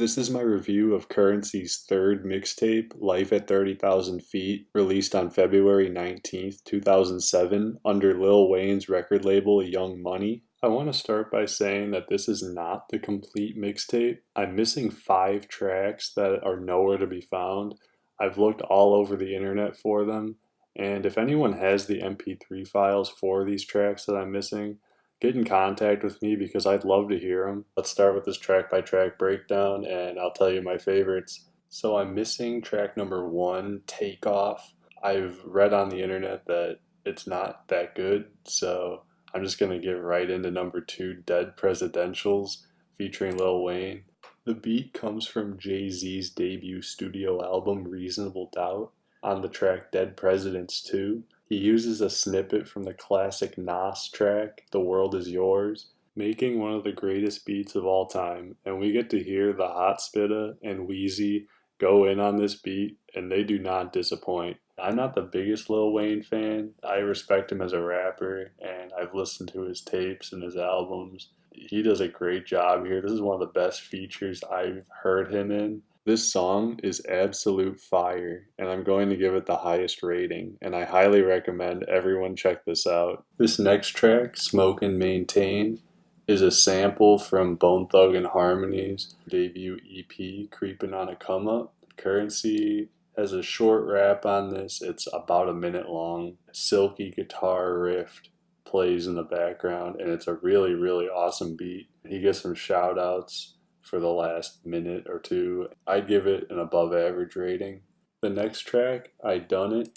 This is my review of Currency's third mixtape, Life at 30,000 Feet, released on February 19th, 2007, under Lil Wayne's record label Young Money. I want to start by saying that this is not the complete mixtape. I'm missing 5 tracks that are nowhere to be found. I've looked all over the internet for them, and if anyone has the MP3 files for these tracks that I'm missing, get in contact with me because I'd love to hear them. Let's start with this track by track breakdown and I'll tell you my favorites. So I'm missing track number 1, Takeoff. I've read on the internet that it's not that good, so I'm just going to get right into number 2, Dead Presidentials, featuring Lil Wayne. The beat comes from Jay-Z's debut studio album, Reasonable Doubt, on the track Dead Presidents 2. He uses a snippet from the classic Nas track, The World Is Yours, making one of the greatest beats of all time, and we get to hear the Hot Spitta and Wheezy go in on this beat, and they do not disappoint. I'm not the biggest Lil Wayne fan. I respect him as a rapper, and I've listened to his tapes and his albums. He does a great job here. This is one of the best features I've heard him in. This song is absolute fire, and I'm going to give it the highest rating, and I highly recommend everyone check this out. This next track, Smoke and Maintain, is a sample from Bone Thug and Harmony's debut EP, Creepin' on a Come Up. Currency has a short rap on this. It's about a minute long. Silky guitar riff plays in the background, and it's a really, really awesome beat. He gets some shout outs for the last minute or two. I'd give it an above average rating. The next track, I Done It,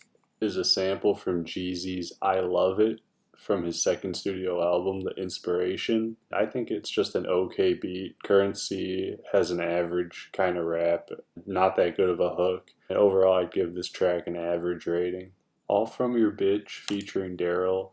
is a sample from Jeezy's I Love It from his second studio album, The Inspiration. I think it's just an okay beat. Currency has an average kind of rap, not that good of a hook. And overall, I'd give this track an average rating. All From Your Bitch featuring Daryl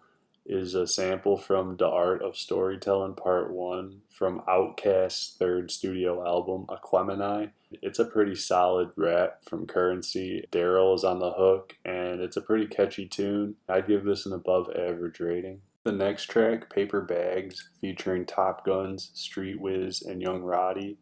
is a sample from The Art of Storytelling Part 1 from Outkast's third studio album, Aquemini. It's a pretty solid rap from Currency. Daryl is on the hook, and it's a pretty catchy tune. I'd give this an above average rating. The next track, Paper Bags, featuring Top Guns, Street Wiz, and Young Roddy,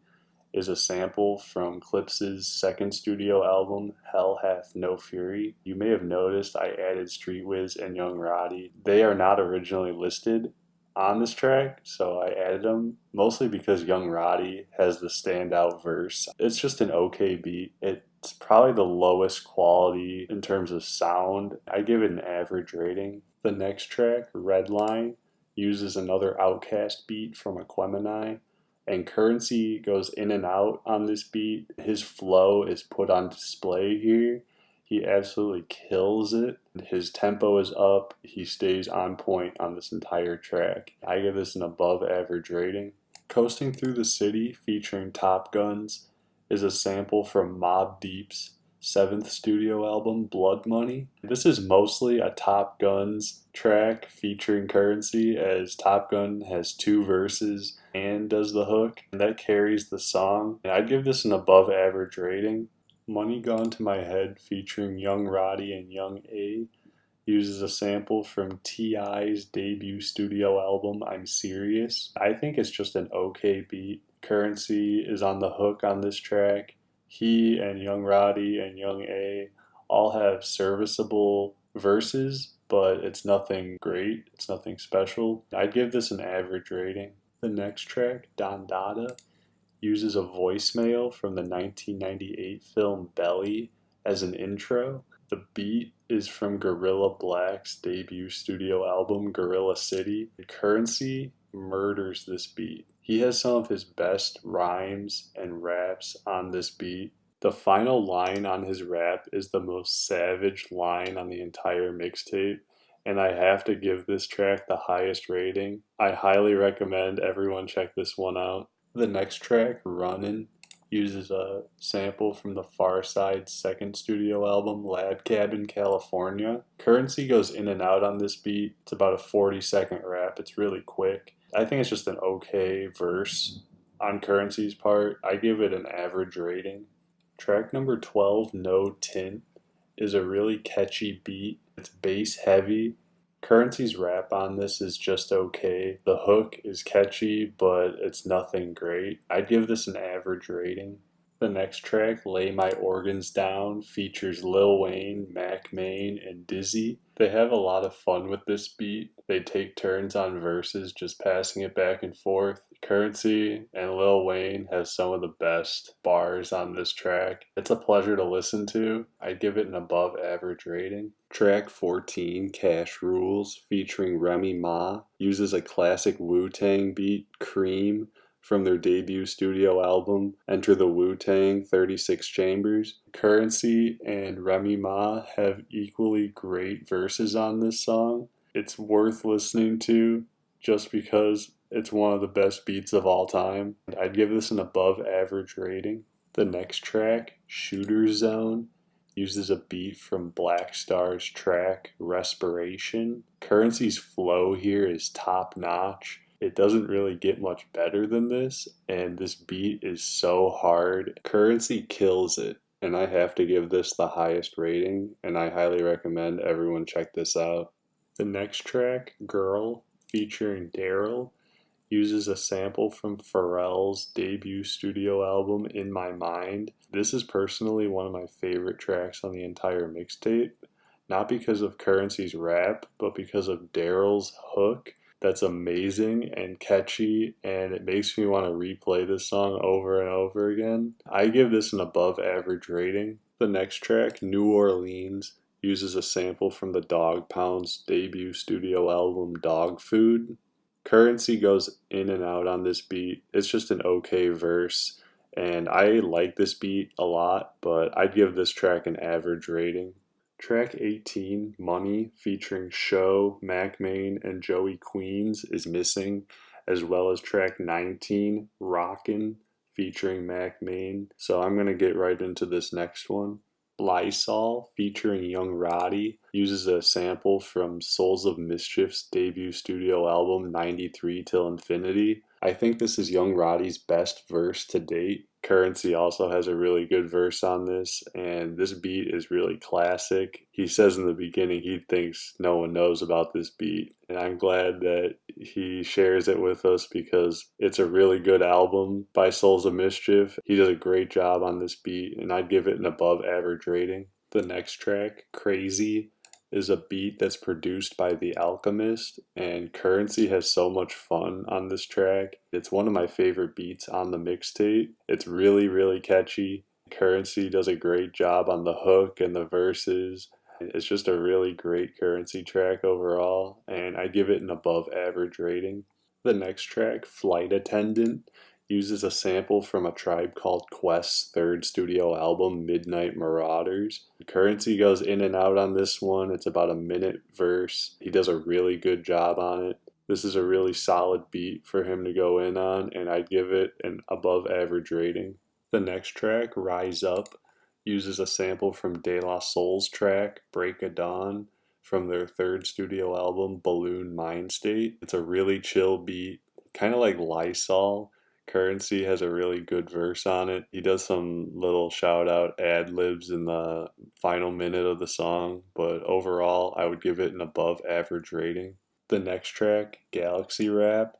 is a sample from Clips's second studio album, Hell Hath No Fury. You may have noticed I added Street Wiz and Young Roddy. They are not originally listed on this track, so I added them, mostly because Young Roddy has the standout verse. It's just an okay beat. It's probably the lowest quality in terms of sound. I give it an average rating. The next track, Redline, uses another Outkast beat from Aquemini, and Currency goes in and out on this beat. His flow is put on display here. He absolutely kills it. His tempo is up. He stays on point on this entire track. I give this an above average rating. Coasting Through the City, featuring Top Guns, is a sample from Mobb Deep's seventh studio album, Blood Money. This is mostly a Top Guns track featuring Currency, as Top Gun has 2 verses and does the hook, and that carries the song. And I'd give this an above average rating. Money Gone to My Head, featuring Young Roddy and Young A, uses a sample from T.I.'s debut studio album, I'm Serious. I think it's just an okay beat. Currency is on the hook on this track. He and Young Roddy and Young A all have serviceable verses, but it's nothing great. It's nothing special. I'd give this an average rating. The next track, Don Dada, uses a voicemail from the 1998 film Belly as an intro. The beat is from Gorilla Black's debut studio album, Gorilla City. Currency murders this beat. He has some of his best rhymes and raps on this beat. The final line on his rap is the most savage line on the entire mixtape, and I have to give this track the highest rating. I highly recommend everyone check this one out. The next track, Runnin', uses a sample from the Far Side's second studio album, Lab Cabin, California. Currency goes in and out on this beat. It's about a 40-second rap. It's really quick. I think it's just an okay verse on Currency's part. I give it an average rating. Track number 12, No Tint, is a really catchy beat. It's bass heavy, Currency's rap on this is just okay. The hook is catchy, but it's nothing great. I'd give this an average rating. The next track, Lay My Organs Down, features Lil Wayne, Mac Main, and Dizzy. They have a lot of fun with this beat. They take turns on verses, just passing it back and forth. Currency and Lil Wayne have some of the best bars on this track. It's a pleasure to listen to. I'd give it an above average rating. Track 14, Cash Rules, featuring Remy Ma, uses a classic Wu-Tang beat, Cream, from their debut studio album, Enter the Wu-Tang 36 Chambers. Currency and Remy Ma have equally great verses on this song. It's worth listening to just because it's one of the best beats of all time. I'd give this an above average rating. The next track, Shooter Zone, uses a beat from Black Star's track Respiration. Currency's flow here is top notch. It doesn't really get much better than this, and this beat is so hard. Currency kills it, and I have to give this the highest rating, and I highly recommend everyone check this out. The next track, Girl, featuring Daryl, uses a sample from Pharrell's debut studio album, In My Mind. This is personally one of my favorite tracks on the entire mixtape, not because of Currency's rap, but because of Daryl's hook. That's amazing and catchy, and it makes me want to replay this song over and over again. I give this an above average rating. The next track, New Orleans, uses a sample from the Dog Pound's debut studio album, Dog Food. Currency goes in and out on this beat. It's just an okay verse, and I like this beat a lot, but I'd give this track an average rating. Track 18, Money, featuring Show, Mac Main, and Joey Queens, is missing, as well as track 19, Rockin', featuring Mac Main. So I'm going to get right into this next one. Lysol, featuring Young Roddy, uses a sample from Souls of Mischief's debut studio album 93 Till Infinity. I think this is Young Roddy's best verse to date. Currency also has a really good verse on this, and this beat is really classic. He says in the beginning he thinks no one knows about this beat, and I'm glad that he shares it with us because it's a really good album by Souls of Mischief. He does a great job on this beat, and I'd give it an above average rating. The next track, Crazy, is a beat that's produced by The Alchemist, and Currency has so much fun on this track. It's one of my favorite beats on the mixtape. It's really, really catchy. Currency does a great job on the hook and the verses. It's just a really great Currency track overall, and I give it an above average rating. The next track, Flight Attendant, uses a sample from A Tribe Called Quest's third studio album, Midnight Marauders. Currency goes in and out on this one. It's about a minute verse. He does a really good job on it. This is a really solid beat for him to go in on, and I'd give it an above average rating. The next track, Rise Up, uses a sample from De La Soul's track, Break of Dawn, from their third studio album, Balloon Mind State. It's a really chill beat, kind of like Lysol. Currency has a really good verse on it. He does some little shout out ad libs in the final minute of the song, but overall, I would give it an above average rating. The next track, Galaxy Rap,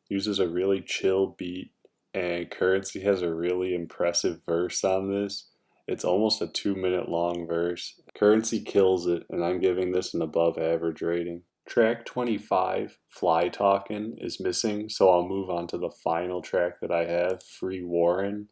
uses a really chill beat, and Currency has a really impressive verse on this. It's almost a 2-minute long verse. Currency kills it, and I'm giving this an above average rating. Track 25, Fly Talkin', is missing, so I'll move on to the final track that I have, Free Warren.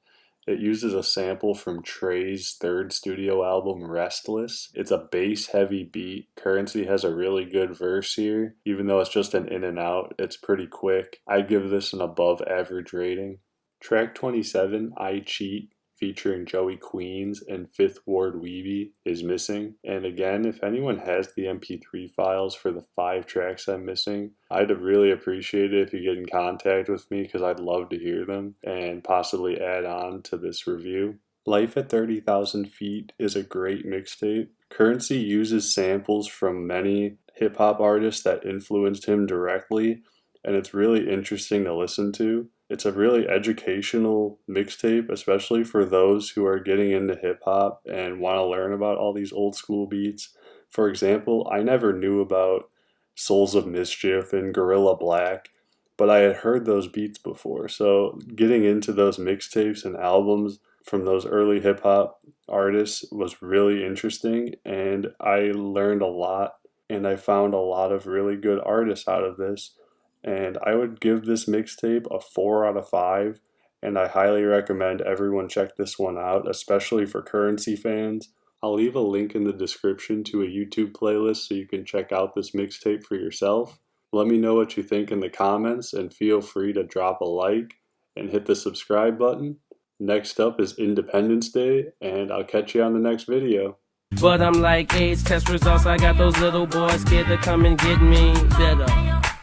It uses a sample from Trey's third studio album, Restless. It's a bass-heavy beat. Currency has a really good verse here. Even though it's just an in and out, it's pretty quick. I'd give this an above average rating. Track 27, I Cheat, featuring Joey Queens and Fifth Ward Weeby, is missing. And again, if anyone has the MP3 files for the 5 tracks I'm missing, I'd really appreciate it if you get in contact with me because I'd love to hear them and possibly add on to this review. Life at 30,000 Feet is a great mixtape. Currency uses samples from many hip-hop artists that influenced him directly, and it's really interesting to listen to. It's a really educational mixtape, especially for those who are getting into hip-hop and want to learn about all these old school beats. For example, I never knew about Souls of Mischief and Gorilla Black, but I had heard those beats before. So getting into those mixtapes and albums from those early hip hop artists was really interesting, and I learned a lot, and I found a lot of really good artists out of this. And I would give this mixtape a 4 out of 5, and I highly recommend everyone check this one out, especially for Currency fans. I'll leave a link in the description to a YouTube playlist so you can check out this mixtape for yourself. Let me know what you think in the comments, and feel free to drop a like and hit the subscribe button. Next up is Independence Day, and I'll catch you on the next video. But I'm like AIDS test results, I got those little boys scared to come and get me. Better